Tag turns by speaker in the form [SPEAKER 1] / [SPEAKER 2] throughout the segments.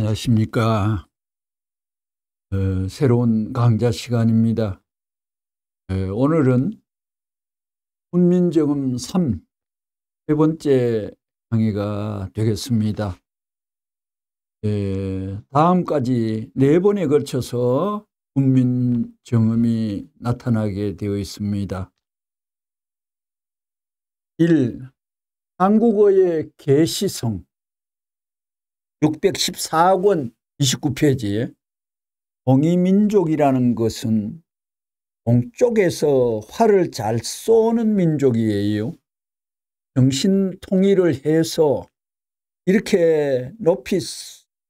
[SPEAKER 1] 안녕하십니까. 새로운 강좌 시간입니다. 오늘은 훈민정음 3 세 번째 강의가 되겠습니다. 다음까지 4번에 걸쳐서 훈민정음이 나타나게 되어 있습니다. 1. 한국어의 계시성 614권 29페이지에 동이민족이라는 것은 동쪽에서 활을 잘 쏘는 민족이에요. 정신 통일을 해서 이렇게 높이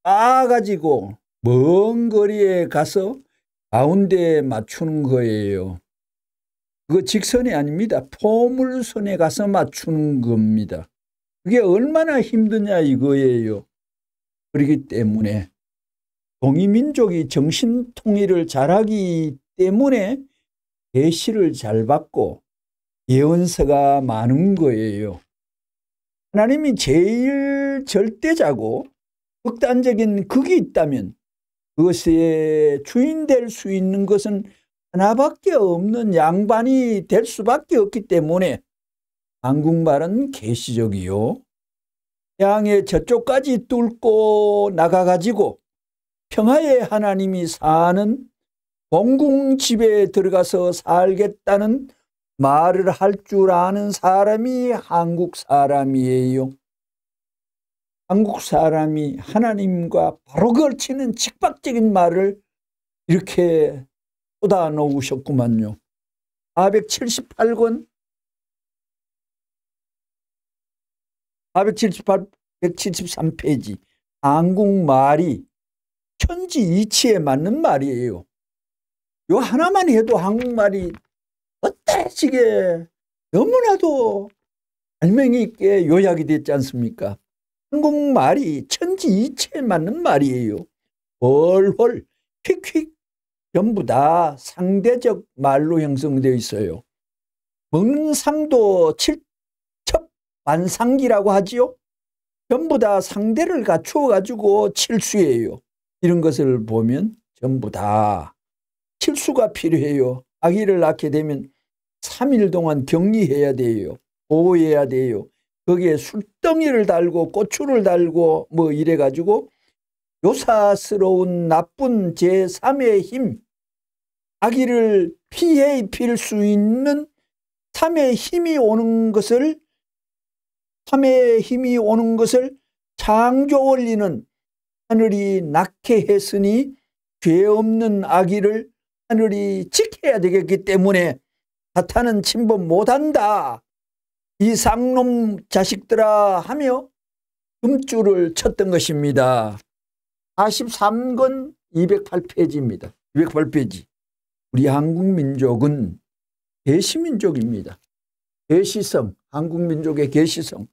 [SPEAKER 1] 쏴가지고 먼 거리에 가서 가운데에 맞추는 거예요. 그거 직선이 아닙니다. 포물선에 가서 맞추는 겁니다. 그게 얼마나 힘드냐 이거예요. 그렇기 때문에 동이민족이 정신통일을 잘하기 때문에 계시를 잘 받고 예언서가 많은 거예요. 하나님이 제일 절대자고 극단적인 극이 있다면 그것의 주인 될 수 있는 것은 하나밖에 없는 양반이 될 수밖에 없기 때문에 한국말은 계시적이요. 태양의 저쪽까지 뚫고 나가가지고 평화의 하나님이 사는 공궁집에 들어가서 살겠다는 말을 할 줄 아는 사람이 한국 사람이에요. 한국 사람이 하나님과 바로 걸치는 직박적인 말을 이렇게 쏟아 놓으셨구만요. 478권 173페이지 한국말이 천지이치에 맞는 말이에요. 요 하나만 해도 한국말이 어때지게 너무나도 설명이 있게 요약이 됐지 않습니까? 한국말이 천지이치에 맞는 말이에요. 훨훨 휙휙 전부 다 상대적 말로 형성되어 있어요. 먹는 상도 칠첩만상기라고 하지요. 전부 다 상대를 갖추어 가지고 칠수예요. 이런 것을 보면 전부 다 칠수가 필요해요. 아기를 낳게 되면 3일 동안 격리해야 돼요. 보호해야 돼요. 거기에 술덩이를 달고 고추를 달고 뭐 이래가지고 요사스러운 나쁜 제3의 힘, 아기를 피해 입힐 수 있는 3의 힘이 오는 것을 창조 원리는 하늘이 낳게 했으니 죄 없는 아기를 하늘이 지켜야 되겠기 때문에 사탄은 침범 못한다. 이 쌍놈 자식들아 하며 금줄을 쳤던 것입니다. 43권 208페이지입니다. 208페이지. 우리 한국민족은 계시민족입니다. 계시성, 한국민족의 계시성.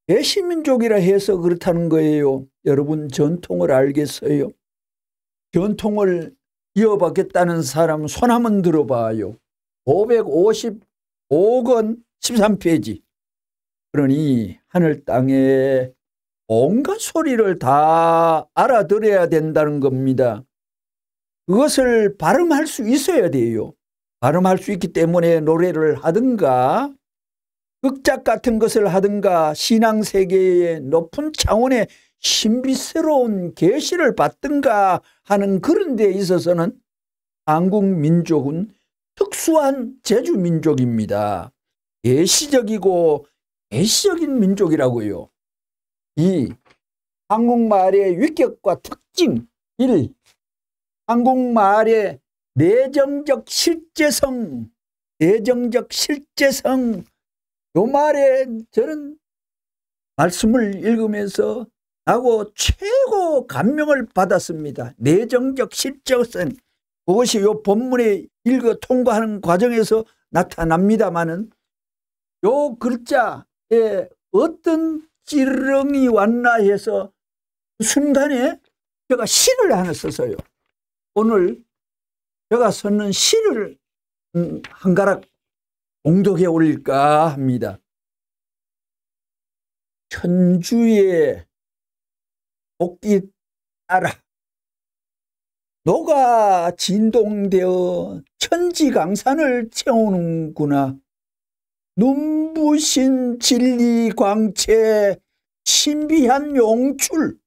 [SPEAKER 1] 계시민족이라 해서 그렇다는 거예요. 여러분 전통을 알겠어요? 전통을 이어받겠다는 사람 손 한번 들어봐요. 555권 13페이지. 그러니 하늘 땅에 온갖 소리를 다 알아들어야 된다는 겁니다. 그것을 발음할 수 있어야 돼요. 발음할 수 있기 때문에 노래를 하든가 극작 같은 것을 하든가 신앙세계의 높은 차원의 신비스러운 계시를 받든가 하는 그런 데 있어서는 한국 민족은 특수한 제주민족입니다. 계시적이고 계시적인 민족이라고요. 이 한국말의 위격과 특징 1. 한국말의 내정적 실제성 요 말에 저는 말씀을 읽으면서 하고 최고 감명을 받았습니다. 내정적 실제성 그것이 요 본문에 읽어 통과하는 과정에서 나타납니다마는 요 글자에 어떤 찌르렁이 왔나 해서 그 순간에 제가 시를 하나 써서요. 오늘 제가 썼는 시를 한 가락 공독해 올릴까 합니다. 천주의 복기 따라 노가 진동되어 천지강산을 채우는구나. 눈부신 진리 광채 신비한 용출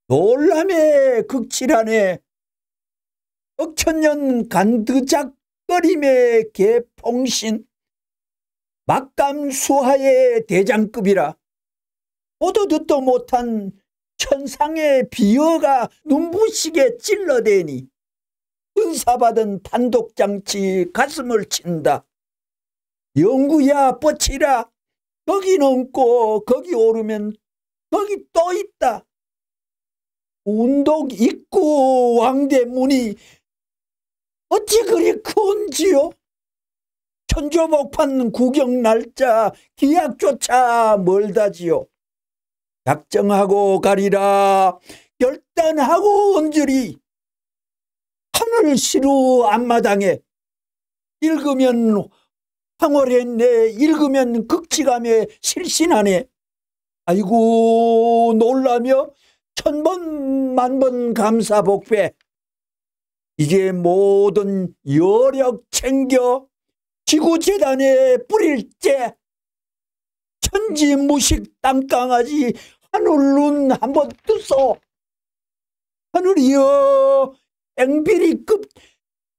[SPEAKER 1] 놀람의 극치라네. 억천년 간드작거림의 개봉신 막감수하의 대장급이라. 보도 듣도 못한 천상의 비어가 눈부시게 찔러대니 은사받은 단독장치 가슴을 친다. 영구야 뻗치라. 거기 넘고 거기 오르면 거기 또 있다. 운동 입구 왕대문이 어찌 그리 큰지요. 천조복판 구경 날짜 기약조차 멀다지요. 작정하고 가리라. 결단하고 언저리. 하늘 시루 앞마당에 읽으면 황홀했네. 읽으면 극치감에 실신하네. 아이고 놀라며 천번 만번 감사복배. 이제 모든 여력 챙겨 지구재단에 뿌릴째. 천지무식 땅강아지 하늘눈 한번 뜨소. 하늘이여 앵비리급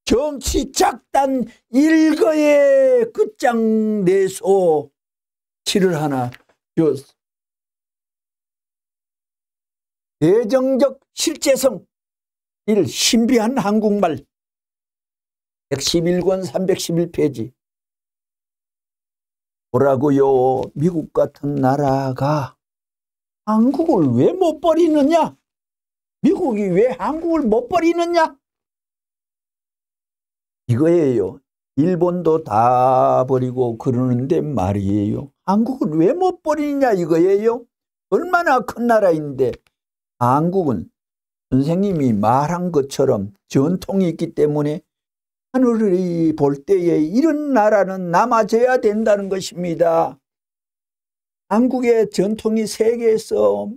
[SPEAKER 1] 정치작단 일거의 끝장 내소. 시를 하나 줬어. 내정적 실제성 1. 신비한 한국말 111권 311페이지. 뭐라고요? 미국 같은 나라가 한국을 왜 못 버리느냐? 미국이 왜 한국을 못 버리느냐? 이거예요. 일본도 다 버리고 그러는데 말이에요. 한국을 왜 못 버리느냐 이거예요. 얼마나 큰 나라인데. 한국은 선생님이 말한 것처럼 전통이 있기 때문에 하늘이 볼 때에 이런 나라는 남아져야 된다는 것입니다. 한국의 전통이 세계에서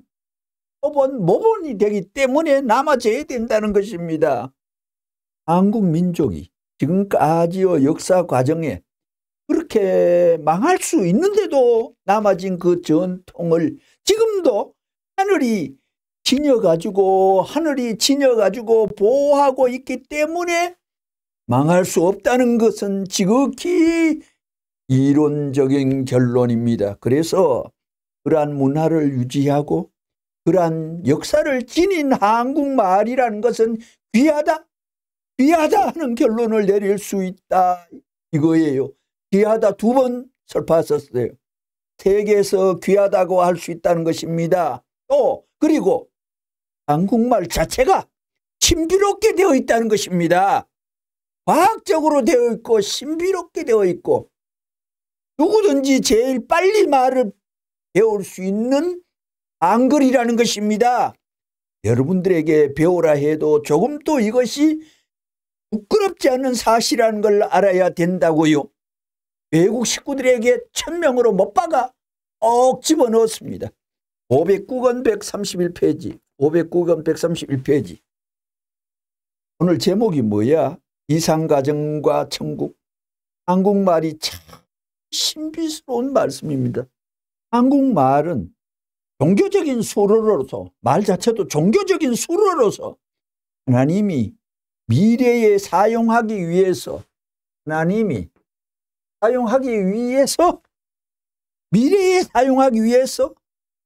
[SPEAKER 1] 모본이 되기 때문에 남아져야 된다는 것입니다. 한국 민족이 지금까지의 역사 과정에 그렇게 망할 수 있는데도 남아진 그 전통을 지금도 하늘이 지녀가지고 보호하고 있기 때문에 망할 수 없다는 것은 지극히 이론적인 결론입니다. 그래서 그러한 문화를 유지하고 그러한 역사를 지닌 한국말이라는 것은 귀하다 하는 결론을 내릴 수 있다 이거예요. 귀하다 2번 설파했었어요. 세계에서 귀하다고 할 수 있다는 것입니다. 또 그리고 한국말 자체가 신비롭게 되어 있다는 것입니다. 과학적으로 되어 있고 신비롭게 되어 있고 누구든지 제일 빨리 말을 배울 수 있는 한글이라는 것입니다. 여러분들에게 배우라 해도 조금 또 이것이 부끄럽지 않은 사실이라는 걸 알아야 된다고요. 외국 식구들에게 천명으로 못 박아 꼭 집어넣었습니다. 509권 131페이지 509권 131페이지. 오늘 제목이 뭐야? 이상가정과 천국. 한국말이 참 신비스러운 말씀입니다. 한국말은 종교적인 수로로서 말 자체도 종교적인 수로로서 하나님이 미래에 사용하기 위해서 미래에 사용하기 위해서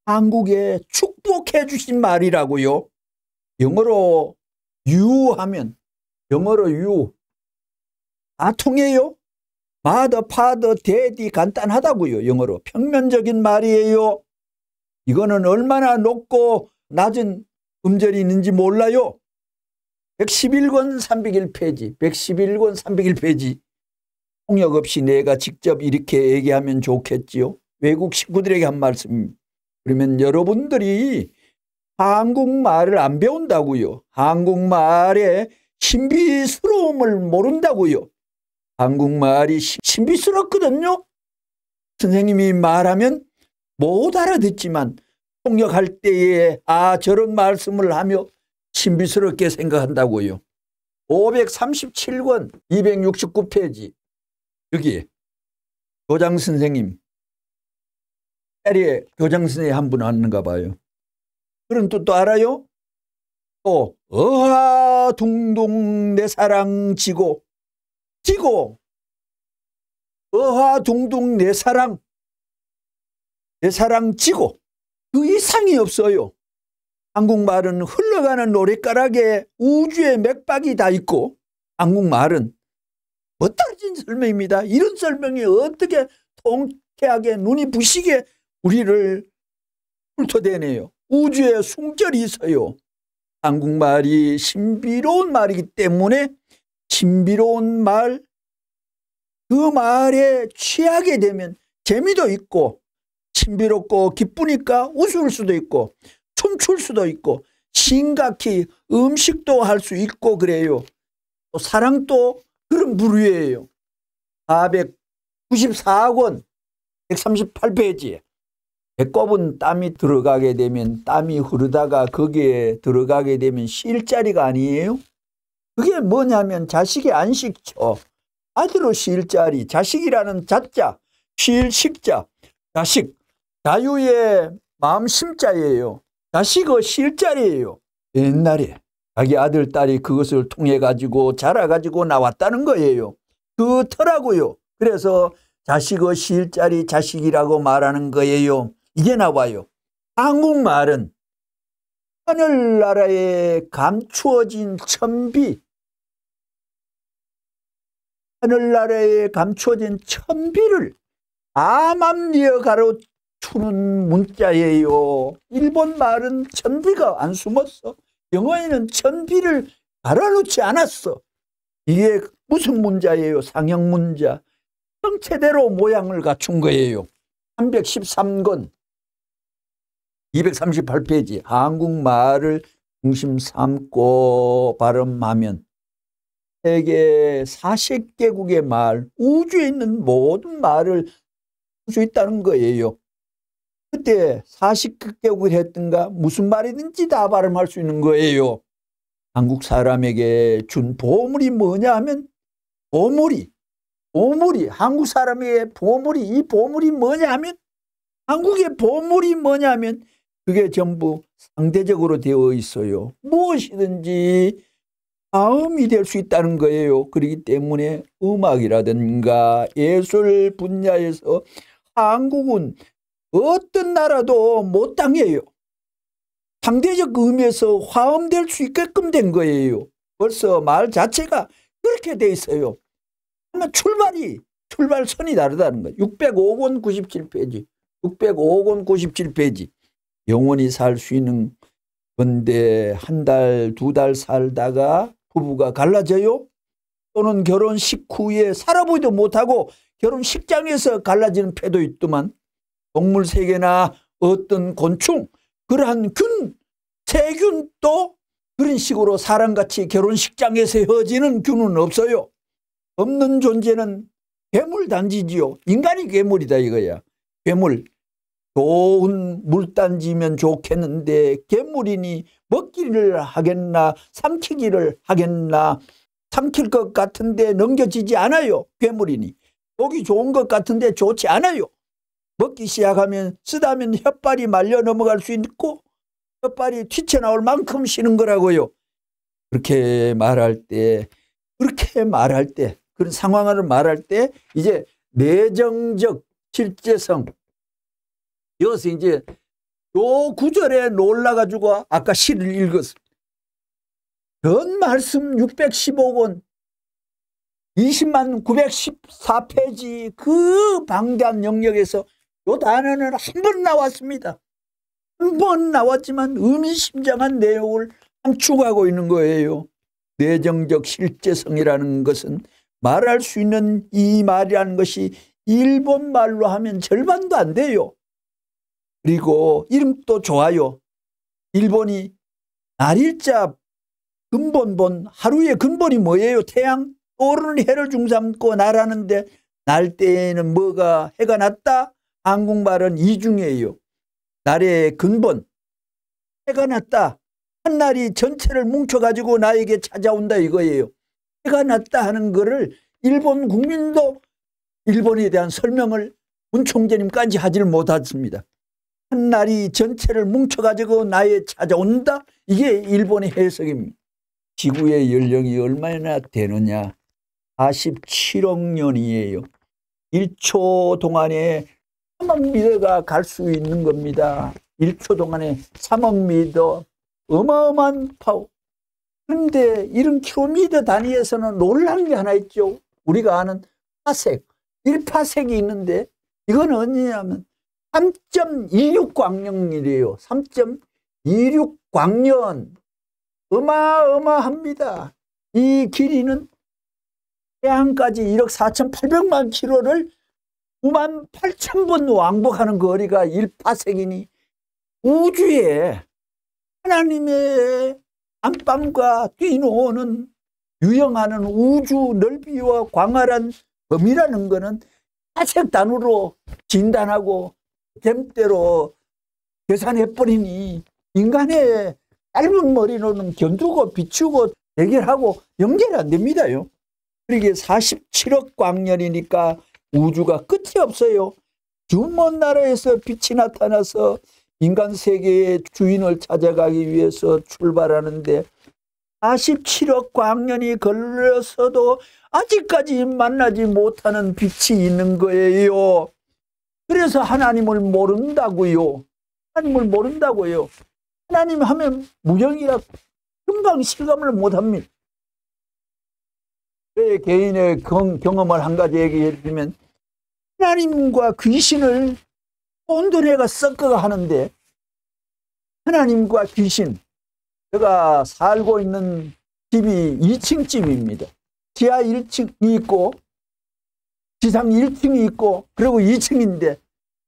[SPEAKER 1] 한국에 축복해 주신 말이라고요. 영어로 유하면 영어로 유 다 통해요. 마더, 파더, 데디 간단하다고요. 영어로 평면적인 말이에요. 이거는 얼마나 높고 낮은 음절이 있는지 몰라요. 111권 301페이지 111권 301페이지. 통역 없이 내가 직접 이렇게 얘기하면 좋겠지요. 외국 식구들에게 한 말씀입니다. 그러면 여러분들이 한국말을 안 배운다고요. 한국말의 신비스러움을 모른다고요. 한국말이 신비스럽거든요. 선생님이 말하면 못 알아듣지만 통역할 때에 저런 말씀을 하며 신비스럽게 생각한다고요. 537권 269페이지 여기 교장 선생님 자리에 교장 선생님 한 분 왔는가 봐요. 그런 뜻도 알아요? 또 어하둥둥 내 사랑 지고 어하둥둥 내 사랑 지고 그 이상이 없어요. 한국말은 흘러가는 노랫가락에 우주의 맥박이 다 있고 한국말은 멋들어진 설명입니다. 이런 설명이 어떻게 통쾌하게 눈이 부시게 우리를 훑어대네요. 우주에 숨결이 있어요. 한국말이 신비로운 말이기 때문에 신비로운 말, 그 말에 취하게 되면 재미도 있고 신비롭고 기쁘니까 웃을 수도 있고 춤출 수도 있고 심각히 음식도 할 수 있고 그래요. 또 사랑도 그런 부류예요. 494권 138페이지에 배꼽은 땀이 들어가게 되면 땀이 흐르다가 거기에 들어가게 되면 쉴 자리가 아니에요. 그게 뭐냐면 자식의 안식처. 아들로 쉴 자리. 자식이라는 자자, 쉴 식자. 자식, 자유의 마음 심자예요. 자식의 쉴 자리예요. 옛날에 자기 아들, 딸이 그것을 통해 가지고 자라가지고 나왔다는 거예요. 그렇더라고요. 그래서 자식의 쉴 자리 자식이라고 말하는 거예요. 이게 나와요. 한국말은 하늘나라에 감추어진 천비, 하늘나라에 감추어진 천비를 암암리어 가로추는 문자예요. 일본 말은 천비가 안 숨었어. 영어에는 천비를 갈아놓지 않았어. 이게 무슨 문자예요? 상형 문자. 형체대로 모양을 갖춘 거예요. 313권 238페이지 한국말을 중심 삼고 발음하면 세계 40개국의 말, 우주에 있는 모든 말을 할 수 있다는 거예요. 그때 40개국을 했던가 무슨 말이든지 다 발음할 수 있는 거예요. 한국 사람에게 준 보물이 뭐냐 하면 보물이 한국 사람의 보물이, 이 보물이 뭐냐 하면 한국의 보물이 뭐냐 하면 그게 전부 상대적으로 되어 있어요. 무엇이든지 마음이 될 수 있다는 거예요. 그렇기 때문에 음악이라든가 예술 분야에서 한국은 어떤 나라도 못 당해요. 상대적 의미에서 화음될 수 있게끔 된 거예요. 벌써 말 자체가 그렇게 돼 있어요. 출발선이 다르다는 거예요. 605권 97페이지 605권 97페이지 영원히 살 수 있는 건데 한 달, 두 달 살다가 부부가 갈라져요? 또는 결혼식 후에 살아보지도 못하고 결혼식장에서 갈라지는 패도 있더만 동물 세계나 어떤 곤충, 그러한 세균도 그런 식으로 사람같이 결혼식장에서 헤어지는 균은 없어요. 없는 존재는 괴물 단지지요. 인간이 괴물이다 이거야. 괴물. 좋은 물단지면 좋겠는데 괴물이니 먹기를 하겠나 삼키기를 하겠나. 삼킬 것 같은데 넘겨지지 않아요. 괴물이니. 보기 좋은 것 같은데 좋지 않아요. 먹기 시작하면 쓰다면 혓발이 말려 넘어갈 수 있고 혓발이 튀쳐나올 만큼 쉬는 거라고요. 그렇게 말할 때 그런 상황을 말할 때 이제 내정적 실제성, 여기서 이제 요 구절에 놀라가지고 아까 시를 읽었어. 전 말씀 615권 20만 914페이지 그 방대한 영역에서 요 단어는 한 번 나왔습니다. 한 번 나왔지만 의미심장한 내용을 함축하고 있는 거예요. 내정적 실제성이라는 것은 말할 수 있는 이 말이라는 것이 일본 말로 하면 절반도 안 돼요. 그리고 이름도 좋아요. 일본이 날일자 근본본, 하루의 근본이 뭐예요? 태양 오르는 해를 중삼고 날하는데 날 때에는 뭐가 해가 났다? 한국말은 이중이에요. 날의 근본, 해가 났다. 한날이 전체를 뭉쳐가지고 나에게 찾아온다 이거예요. 해가 났다 하는 거를 일본 국민도 일본에 대한 설명을 문 총재님까지 하지를 못했습니다. 한날이 전체를 뭉쳐가지고 나에 찾아온다? 이게 일본의 해석입니다. 지구의 연령이 얼마나 되느냐? 47억 년이에요. 1초 동안에 3억 미터가 갈 수 있는 겁니다. 1초 동안에 3억 미터. 어마어마한 파워. 그런데 이런 킬로미터 단위에서는 놀라는 게 하나 있죠. 우리가 아는 파색, 1파색이 있는데 이건 언제냐면 3.26 광년이래요. 3.26 광년. 어마어마합니다. 이 길이는 태양까지 1억 4,800만 킬로를 9만 8천 번 왕복하는 거리가 1파색이니 우주에 하나님의 안방과 뛰노는 유영하는 우주 넓이와 광활한 범위라는 것은 파색 단위로 진단하고 됨대로 계산해버리니 인간의 짧은 머리로는 견두고 비추고 해결하고 연결이 안 됩니다요. 그러게 47억 광년이니까 우주가 끝이 없어요. 먼 나라에서 빛이 나타나서 인간 세계의 주인을 찾아가기 위해서 출발하는데 47억 광년이 걸려서도 아직까지 만나지 못하는 빛이 있는 거예요. 그래서 하나님을 모른다고요. 하나님을 모른다고요. 하나님 하면 무형이라 금방 실감을 못합니다. 제 개인의 경험을 한 가지 얘기해 주면 하나님과 귀신을 혼돈해가 섞어가 하는데 하나님과 귀신, 제가 살고 있는 집이 2층 집입니다. 지하 1층이 있고 지상 1층이 있고 그리고 2층인데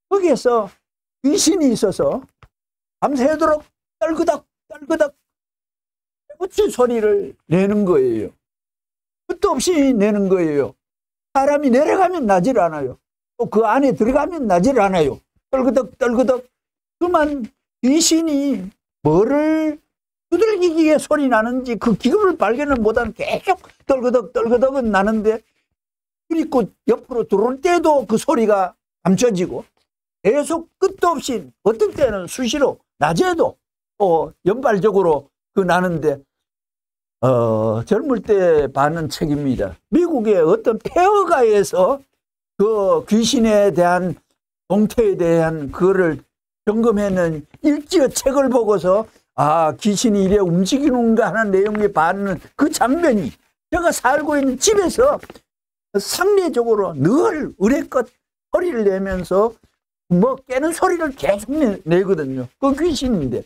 [SPEAKER 1] 거기에서 귀신이 있어서 밤새도록 떨그덕 붙인 소리를 내는 거예요. 끝도 없이 내는 거예요. 사람이 내려가면 나질 않아요. 또 그 안에 들어가면 나질 않아요. 떨그덕. 그만 귀신이 뭐를 두들기기에 소리 나는지 그 기급을 발견을 못하는 계속 떨그덕은 나는데 그리고 옆으로 들어올 때도 그 소리가 감춰지고 계속 끝도 없이 어떤 때는 수시로 낮에도 또 연발적으로 그 나는데 젊을 때 봤는 책입니다. 미국의 어떤 폐허가에서 그 귀신에 대한 동태에 대한 그거를 점검해낸 일지의 책을 보고서 아 귀신이 이래 움직이는가 하는 내용에 봤는 그 장면이 제가 살고 있는 집에서 상례적으로 늘 의뢰껏 소리를 내면서 뭐 깨는 소리를 계속 내거든요. 그 귀신인데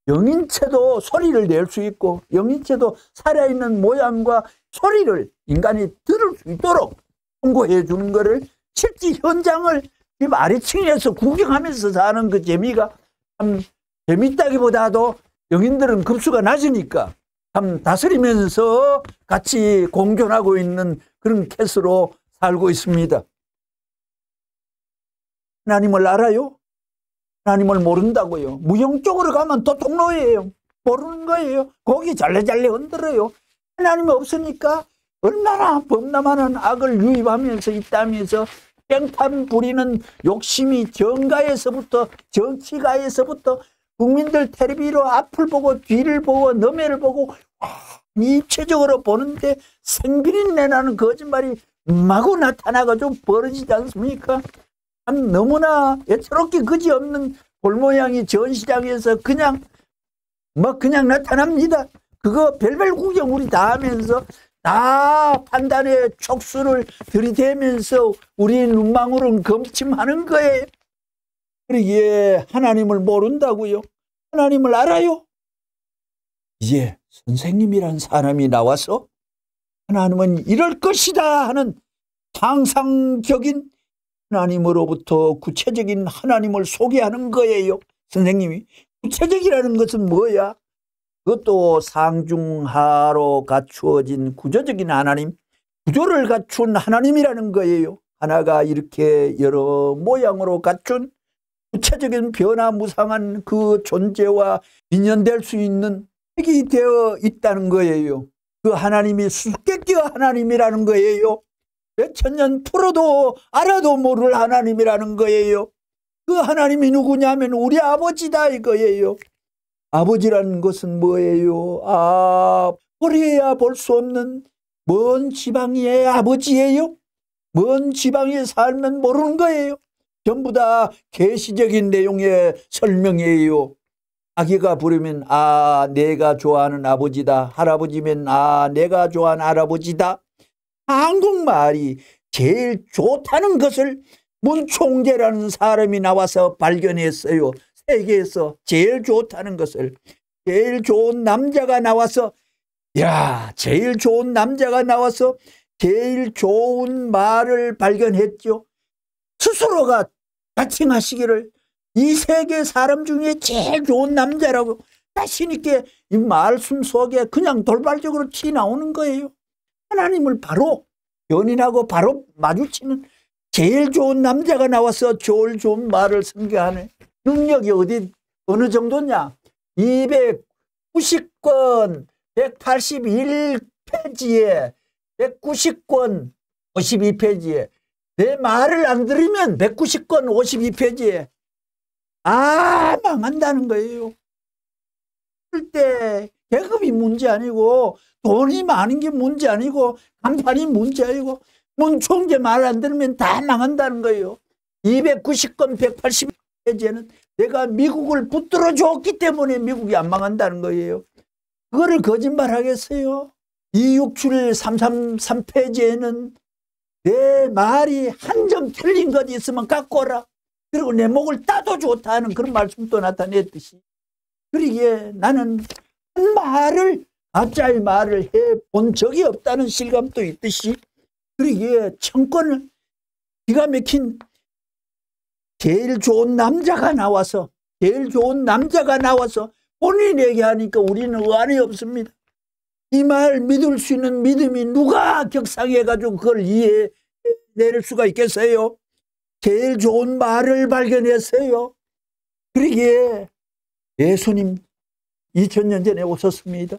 [SPEAKER 1] 영인체도 소리를 낼 수 있고 영인체도 살아있는 모양과 소리를 인간이 들을 수 있도록 홍보해 주는 거를 실제 현장을 집 아래층에서 구경하면서 사는 그 재미가 참 재밌다기보다도 영인들은 급수가 낮으니까 참 다스리면서 같이 공존하고 있는 그런 캐스로 살고 있습니다. 하나님을 알아요? 하나님을 모른다고요. 무형 쪽으로 가면 또 통로예요. 모르는 거예요. 고기 잘래잘래 흔들어요. 하나님 없으니까 얼마나 범람하는 악을 유입하면서 있다면서 뺑판 부리는 욕심이 정가에서부터 정치가에서부터 국민들 텔레비로 앞을 보고 뒤를 보고 너매를 보고 입체적으로 보는데 생비린내 나는 거짓말이 마구 나타나가지고 벌어지지 않습니까? 참 너무나 애처롭게 그지없는 볼모양이 전시장에서 그냥 나타납니다. 그거 별별 구경 우리 다 하면서 다 판단의 촉수를 들이대면서 우리 눈망울은 검침하는 거예요. 그러기에 하나님을 모른다고요? 하나님을 알아요? 이제 선생님이란 사람이 나와서 하나님은 이럴 것이다 하는 상상적인 하나님으로부터 구체적인 하나님을 소개하는 거예요. 선생님이 구체적이라는 것은 뭐야? 그것도 상중하로 갖추어진 구조적인 하나님, 구조를 갖춘 하나님이라는 거예요. 하나가 이렇게 여러 모양으로 갖춘 구체적인 변화무상한 그 존재와 인연될 수 있는 핵이 되어 있다는 거예요. 그 하나님이 수수께끼 하나님이라는 거예요. 몇천 년 풀어도 알아도 모를 하나님이라는 거예요. 그 하나님이 누구냐면 우리 아버지다 이거예요. 아버지라는 것은 뭐예요? 보려야 볼 수 없는 먼 지방의 아버지예요. 먼 지방에 살면 모르는 거예요. 전부 다 계시적인 내용의 설명이에요. 아기가 부르면 내가 좋아하는 아버지다. 할아버지면 내가 좋아하는 할아버지다. 한국말이 제일 좋다는 것을 문총재라는 사람이 나와서 발견했어요. 세계에서 제일 좋다는 것을. 제일 좋은 남자가 나와서 제일 좋은 남자가 나와서 제일 좋은 말을 발견했죠. 스스로가 자칭하시기를 이 세계 사람 중에 제일 좋은 남자라고 자신 있게 이 말씀 속에 그냥 돌발적으로 튀어나오는 거예요. 하나님을 바로 연인하고 바로 마주치는 제일 좋은 남자가 나와서 제일 좋은 말을 선교하는 능력이 어느 정도냐. 290권 181페이지에 190권 52페이지에 내 말을 안 들으면 190권 52페이지에 망한다는 거예요. 그때 계급이 문제 아니고 돈이 많은 게 문제 아니고 간판이 문제 아니고 문총재 말 안 들으면 다 망한다는 거예요. 290권 180페이지에는 내가 미국을 붙들어 줬기 때문에 미국이 안 망한다는 거예요. 그거를 거짓말 하겠어요? 267 333페이지에는 내 말이 한 점 틀린 것 있으면 갖고 오라. 그리고 내 목을 따도 좋다는 그런 말씀도 나타냈듯이 그러기에 나는 한 말을 가짜의 말을 해본 적이 없다는 실감도 있듯이 그러기에 청권을 기가 막힌 제일 좋은 남자가 나와서 본인이 얘기하니까 우리는 의안이 없습니다. 이 말 믿을 수 있는 믿음이 누가 격상해가지고 그걸 이해낼 수가 있겠어요? 제일 좋은 말을 발견했어요. 그러기에 예수님 2000년 전에 오셨습니다.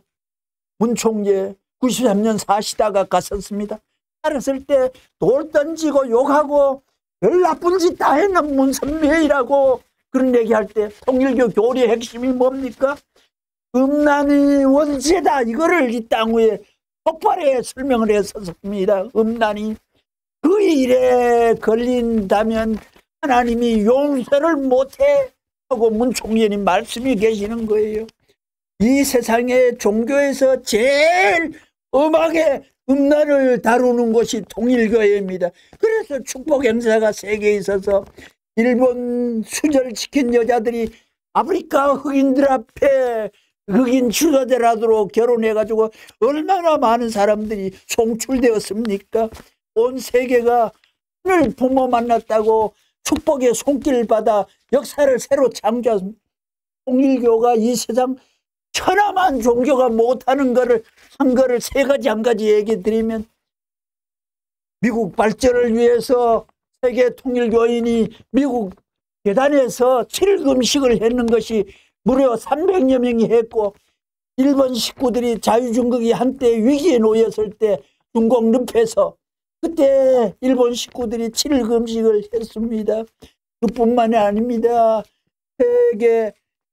[SPEAKER 1] 문총재 93년 사시다가 갔었습니다. 살았을 때 돌 던지고 욕하고 별 나쁜 짓 다 했는 문선배이라고 그런 얘기할 때 통일교 교리의 핵심이 뭡니까? 음란이 원죄다. 이거를 이 땅 위에 폭발해 설명을 했었습니다. 음란이 그 일에 걸린다면 하나님이 용서를 못해 하고 문총재님 말씀이 계시는 거예요. 이 세상의 종교에서 제일 엄하게 음란을 다루는 것이 통일교회입니다. 그래서 축복 행사가 세계에 있어서 일본 수절 지킨 여자들이 아프리카 흑인들 앞에 흑인 지도자라도 결혼해가지고 얼마나 많은 사람들이 송출되었습니까? 온 세계가 하늘 부모 만났다고 축복의 손길 받아 역사를 새로 창조한 통일교가 이 세상 천하만 종교가 못하는 거를 한 거를 세 가지 한 가지 얘기 드리면 미국 발전을 위해서 세계 통일교인이 미국 계단에서 7금식을 했는 것이 무려 300여 명이 했고 일본 식구들이 자유중국이 한때 위기에 놓였을 때 중국 늪에서 그때 일본 식구들이 7금식을 했습니다. 그뿐만이 아닙니다. 세계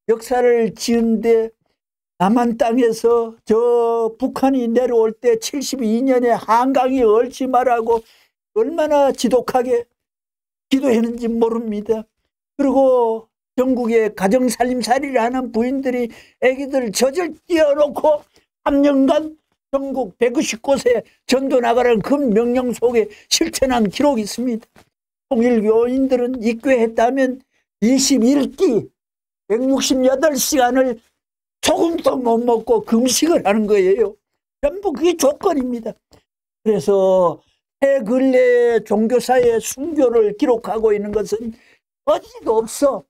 [SPEAKER 1] 역사를 지은데 남한 땅에서 저 북한이 내려올 때 72년에 한강이 얼지마라고 얼마나 지독하게 기도했는지 모릅니다. 그리고 전국에 가정살림살이를 하는 부인들이 애기들 젖을 띄워놓고 3년간 전국 190곳에 전도 나가라는 그 명령 속에 실천한 기록이 있습니다. 통일교인들은 입교했다면 21끼 168시간을 조금도 못 먹고 금식을 하는 거예요. 전부 그게 조건입니다. 그래서 근래 종교사의 순교를 기록하고 있는 것은 어디도 없어.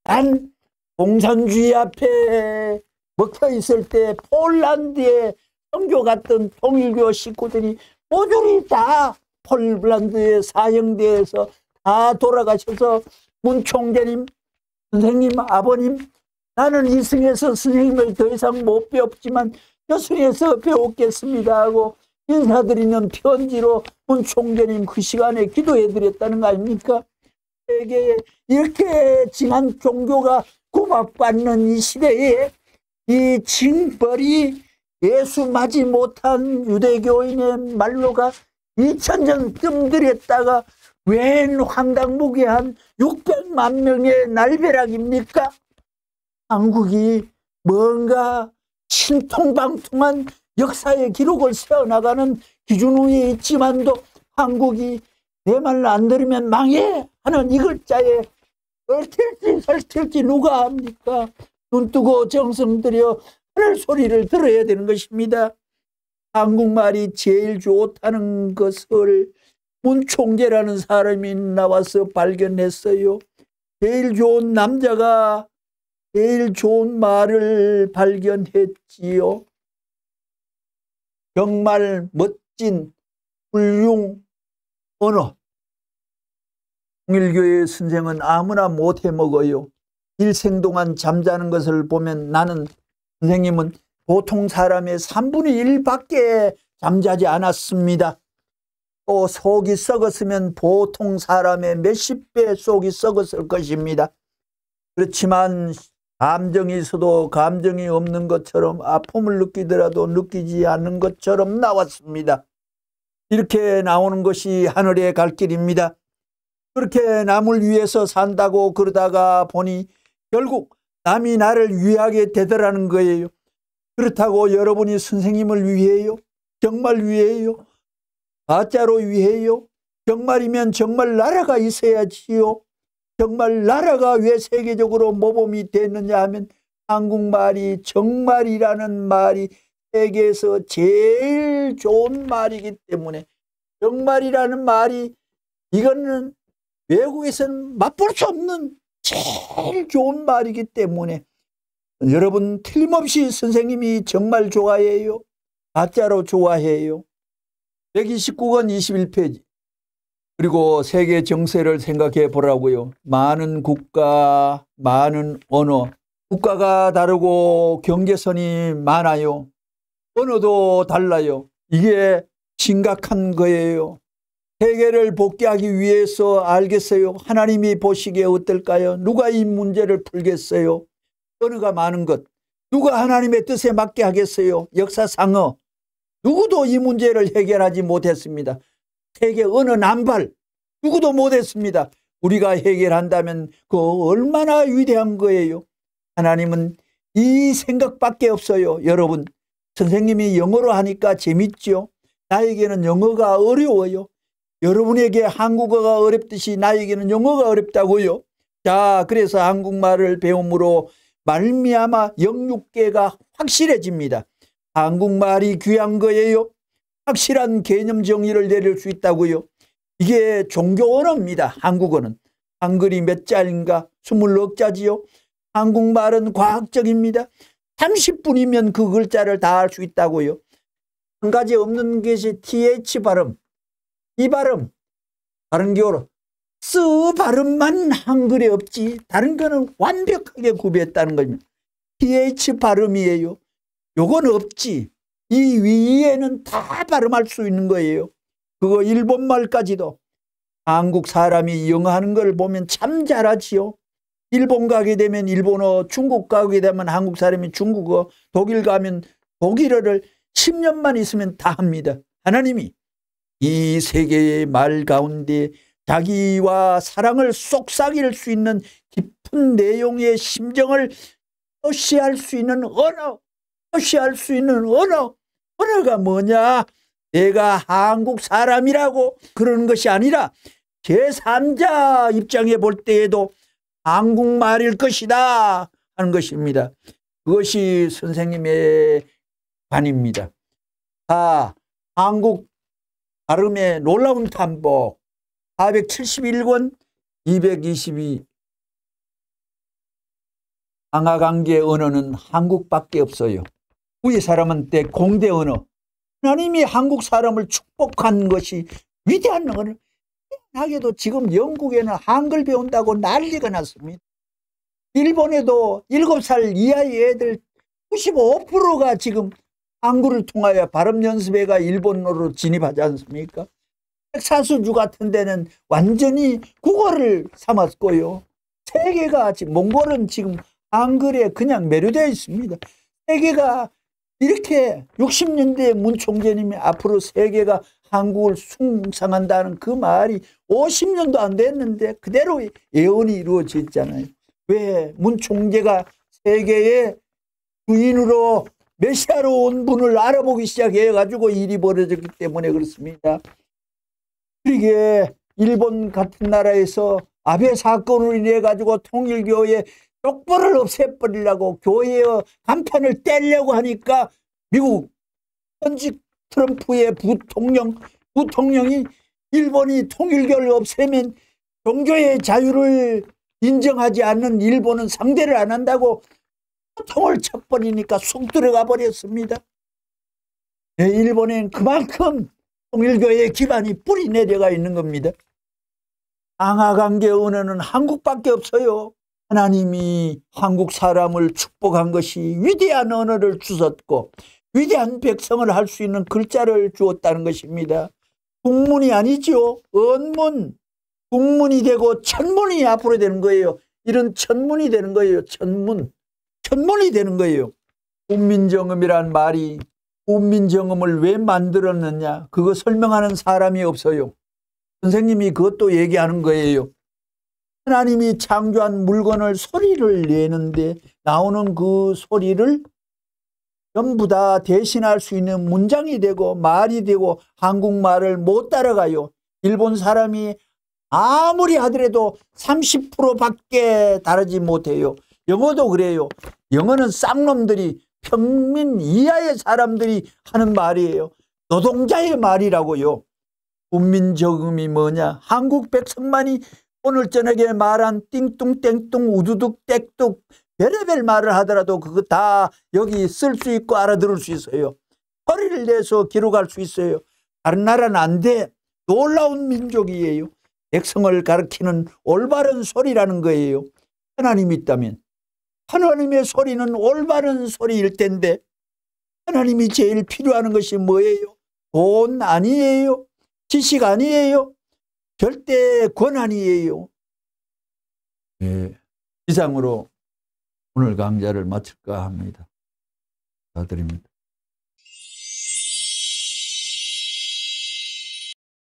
[SPEAKER 1] 단 공산주의 앞에 먹혀 있을 때 폴란드에 선교 갔던 통일교 식구들이 모조리 다 폴란드의 사형대에서 다 돌아가셔서 문총재님 선생님, 아버님, 나는 이승에서 선생님을 더 이상 못 배웠지만 여승에서 배웠겠습니다 하고 인사드리는 편지로 문 총재님 그 시간에 기도해드렸다는 거 아닙니까? 세계에 이렇게 징한 종교가 구박받는 이 시대에 이 징벌이 예수 맞이 못한 유대교인의 말로가 2000년 뜸들였다가 웬 황당무계한 600만 명의 날벼락입니까? 한국이 뭔가 신통방통한 역사의 기록을 세워나가는 기준 위에 있지만도 한국이 내 말 안 들으면 망해 하는 이 글자에 설틸지 누가 합니까? 눈 뜨고 정성 들여 하늘 소리를 들어야 되는 것입니다. 한국말이 제일 좋다는 것을 문 총재라는 사람이 나와서 발견했어요. 제일 좋은 남자가 제일 좋은 말을 발견했지요. 정말 멋진 훌륭 언어. 통일교의 선생은 아무나 못 해먹어요. 일생 동안 잠자는 것을 보면 나는 선생님은 보통 사람의 3분의 1밖에 잠자지 않았습니다. 또 속이 썩었으면 보통 사람의 몇십 배 속이 썩었을 것입니다. 그렇지만 감정이 있어도 감정이 없는 것처럼 아픔을 느끼더라도 느끼지 않는 것처럼 나왔습니다. 이렇게 나오는 것이 하늘의 갈 길입니다. 그렇게 남을 위해서 산다고 그러다가 보니 결국 남이 나를 위하게 되더라는 거예요. 그렇다고 여러분이 선생님을 위해요? 정말 위해요? 가짜로 위해요? 정말이면 정말 나라가 있어야지요. 정말 나라가 왜 세계적으로 모범이 됐느냐 하면 한국말이 정말이라는 말이 세계에서 제일 좋은 말이기 때문에, 정말이라는 말이 이거는 외국에서는 맛볼 수 없는 제일 좋은 말이기 때문에 여러분 틀림없이 선생님이 정말 좋아해요? 가짜로 좋아해요? 129권 21페이지. 그리고 세계 정세를 생각해 보라고요. 많은 국가, 많은 언어. 국가가 다르고 경계선이 많아요. 언어도 달라요. 이게 심각한 거예요. 세계를 복귀하기 위해서 알겠어요. 하나님이 보시기에 어떨까요? 누가 이 문제를 풀겠어요? 언어가 많은 것. 누가 하나님의 뜻에 맞게 하겠어요? 역사상어. 누구도 이 문제를 해결하지 못했습니다. 세계 언어 남발. 누구도 못했습니다. 우리가 해결한다면 그 얼마나 위대한 거예요. 하나님은 이 생각밖에 없어요. 여러분, 선생님이 영어로 하니까 재밌죠? 나에게는 영어가 어려워요. 여러분에게 한국어가 어렵듯이 나에게는 영어가 어렵다고요. 자, 그래서 한국말을 배움으로 말미암아 영육계가 확실해집니다. 한국말이 귀한 거예요. 확실한 개념 정의를 내릴 수 있다고요. 이게 종교 언어입니다. 한국어는. 한글이 몇 자인가? 20자지요. 한국말은 과학적입니다. 30분이면 그 글자를 다 할 수 있다고요. 한 가지 없는 것이 TH 발음. 이 발음, 다른 교로 쓰 발음만 한글에 없지 다른 거는 완벽하게 구비했다는 겁니다. TH 발음이에요. 요건 없지. 이 위에는 다 발음할 수 있는 거예요. 그거 일본말까지도. 한국 사람이 영어 하는 걸 보면 참 잘하지요. 일본 가게 되면 일본어, 중국 가게 되면 한국 사람이 중국어, 독일 가면 독일어를 10년만 있으면 다 합니다. 하나님이 이 세계의 말 가운데 자기와 사랑을 속삭일 수 있는 깊은 내용의 심정을 표시할 수 있는 언어, 표시할 수 있는 언어. 언어가 뭐냐? 내가 한국 사람이라고 그러는 것이 아니라 제3자 입장에 볼 때에도 한국말일 것이다 하는 것입니다. 그것이 선생님의 관입니다. 한국 발음의 놀라운 탐복 471권 222 상하관계 언어는 한국밖에 없어요. 우리 사람한테 공대 언어. 하나님이 한국 사람을 축복한 것이 위대한 언어. 하게도 지금 영국에는 한글 배운다고 난리가 났습니다. 일본에도 7살 이하의 애들 95%가 지금 한글을 통하여 발음연습회가 일본어로 진입하지 않습니까? 텍사스주 같은 데는 완전히 국어를 삼았고요. 세계가 지금 몽골은 지금 한글에 그냥 매료되어 있습니다. 세계가 이렇게 60년대 문 총재님이 앞으로 세계가 한국을 숭상한다는 그 말이 50년도 안 됐는데 그대로 예언이 이루어졌잖아요. 왜 문 총재가 세계의 주인으로 메시아로 온 분을 알아보기 시작해가지고 일이 벌어졌기 때문에 그렇습니다. 그러게 일본 같은 나라에서 아베 사건으로 인해 가지고 통일교회 족보를 없애버리려고 교회의 간판을 떼려고 하니까 미국 현직 트럼프의 부통령이 일본이 통일교를 없애면 종교의 자유를 인정하지 않는 일본은 상대를 안 한다고 통을 쳐버리니까 쑥 들어가 버렸습니다. 일본엔 그만큼 통일교의 기반이 뿌리 내려가 있는 겁니다. 상하관계 언어는 한국밖에 없어요. 하나님이 한국 사람을 축복한 것이 위대한 언어를 주셨고 위대한 백성을 할 수 있는 글자를 주었다는 것입니다. 국문이 아니죠. 언문, 국문이 되고 천문이 앞으로 되는 거예요. 이런 천문이 되는 거예요. 천문이 되는 거예요. 훈민정음이란 말이 훈민정음을 왜 만들었느냐 그거 설명하는 사람이 없어요. 선생님이 그것도 얘기하는 거예요. 하나님이 창조한 물건을 소리를 내는데 나오는 그 소리를 전부 다 대신할 수 있는 문장이 되고 말이 되고 한국말을 못 따라가요. 일본 사람이 아무리 하더라도 30%밖에 다르지 못해요. 영어도 그래요. 영어는 쌍놈들이 평민 이하의 사람들이 하는 말이에요. 노동자의 말이라고요. 훈민정음이 뭐냐? 한국 백성만이 오늘 저녁에 말한 띵뚱 땡뚱 우두둑 땡뚝 별의별 말을 하더라도 그거 다 여기 쓸 수 있고 알아들을 수 있어요. 소리를 내서 기록할 수 있어요. 다른 나라는 안 돼. 놀라운 민족이에요. 백성을 가르치는 올바른 소리라는 거예요. 하나님이 있다면 하나님의 소리는 올바른 소리일 텐데 하나님이 제일 필요하는 것이 뭐예요? 돈 아니에요. 지식 아니에요. 절대 권한이에요. 네, 이상으로 오늘 강좌를 마칠까 합니다. 감사드립니다.